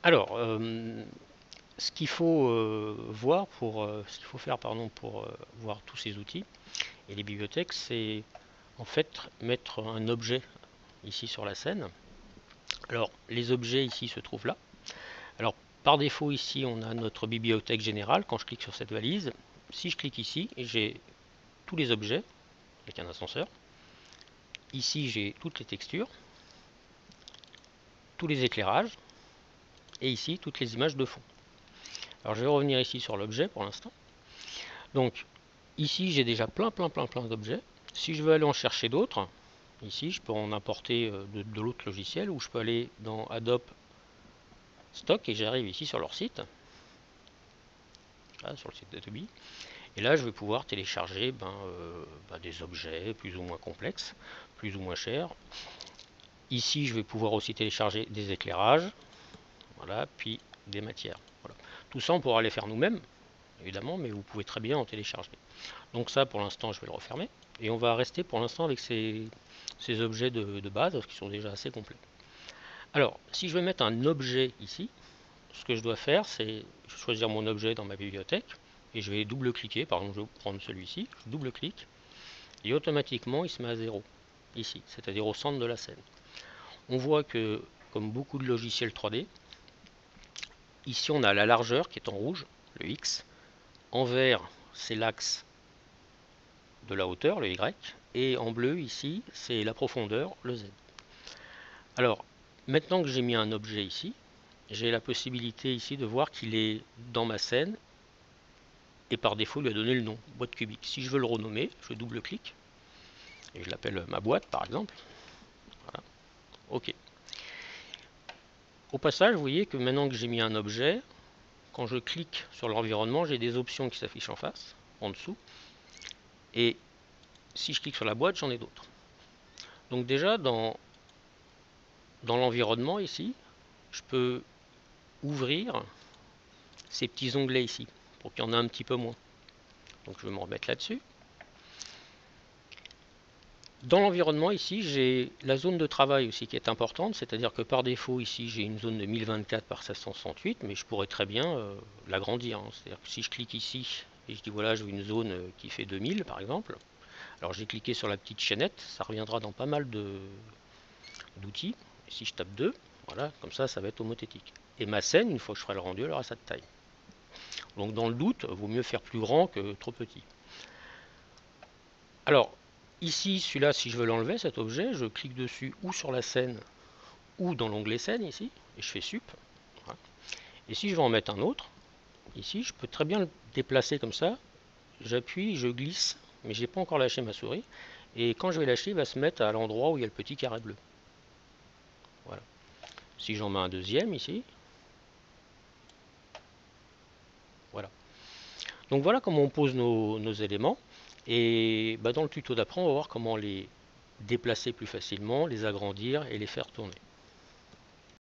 Alors, ce qu'il faut voir ce qu'il faut faire pardon, pour voir tous ces outils et les bibliothèques, c'est en fait mettre un objet ici sur la scène. Alors, les objets ici se trouvent là. Alors, par défaut ici, on a notre bibliothèque générale. Quand je clique sur cette valise, si je clique ici, j'ai tous les objets avec un ascenseur. Ici, j'ai toutes les textures, tous les éclairages, et ici, toutes les images de fond. Alors, je vais revenir ici sur l'objet pour l'instant. Donc, ici, j'ai déjà plein d'objets. Si je veux aller en chercher d'autres, ici, je peux en importer de l'autre logiciel, ou je peux aller dans Adobe Stock, et j'arrive ici sur leur site, là, sur le site d'Adobe. Et là, je vais pouvoir télécharger des objets plus ou moins complexes, plus ou moins chers. Ici, je vais pouvoir aussi télécharger des éclairages, voilà, puis des matières. Voilà. Tout ça, on pourra les faire nous-mêmes, évidemment, mais vous pouvez très bien en télécharger. Donc ça, pour l'instant, je vais le refermer. Et on va rester pour l'instant avec ces objets de base, qui sont déjà assez complets. Alors, si je veux mettre un objet ici, ce que je dois faire, c'est choisir mon objet dans ma bibliothèque, et je vais double-cliquer, par exemple, je vais prendre celui-ci, je double-clique, et automatiquement, il se met à 0, ici, c'est-à-dire au centre de la scène. On voit que, comme beaucoup de logiciels 3D, ici on a la largeur qui est en rouge, le X, en vert, c'est l'axe de la hauteur, le Y, et en bleu, ici, c'est la profondeur, le Z. Alors, maintenant que j'ai mis un objet ici, j'ai la possibilité ici de voir qu'il est dans ma scène, et par défaut, lui a donné le nom, boîte cubique. Si je veux le renommer, je double-clique, et je l'appelle ma boîte, par exemple. Voilà. OK. Au passage, vous voyez que maintenant que j'ai mis un objet, quand je clique sur l'environnement, j'ai des options qui s'affichent en face, en dessous, et si je clique sur la boîte, j'en ai d'autres. Donc déjà, dans l'environnement ici, je peux ouvrir ces petits onglets ici, pour qu'il y en ait un petit peu moins. Donc je vais me remettre là-dessus. Dans l'environnement ici, j'ai la zone de travail aussi qui est importante, c'est-à-dire que par défaut ici j'ai une zone de 1024 par 768, mais je pourrais très bien l'agrandir. C'est-à-dire que si je clique ici et je dis voilà, je veux une zone qui fait 2000 par exemple, alors j'ai cliqué sur la petite chaînette, ça reviendra dans pas mal d'outils. Si je tape 2, voilà, comme ça, ça va être homothétique. Et ma scène, une fois que je ferai le rendu, elle aura cette taille. Donc dans le doute, il vaut mieux faire plus grand que trop petit. Alors, ici, celui-là, si je veux l'enlever, cet objet, je clique dessus ou sur la scène ou dans l'onglet scène ici, et je fais sup. Voilà. Et si je veux en mettre un autre, ici, je peux très bien le déplacer comme ça. J'appuie, je glisse, mais je n'ai pas encore lâché ma souris. Et quand je vais lâcher, il va se mettre à l'endroit où il y a le petit carré bleu. Voilà. Si j'en mets un deuxième ici, voilà. Donc voilà comment on pose nos éléments. Et dans le tuto d'après, on va voir comment les déplacer plus facilement, les agrandir et les faire tourner.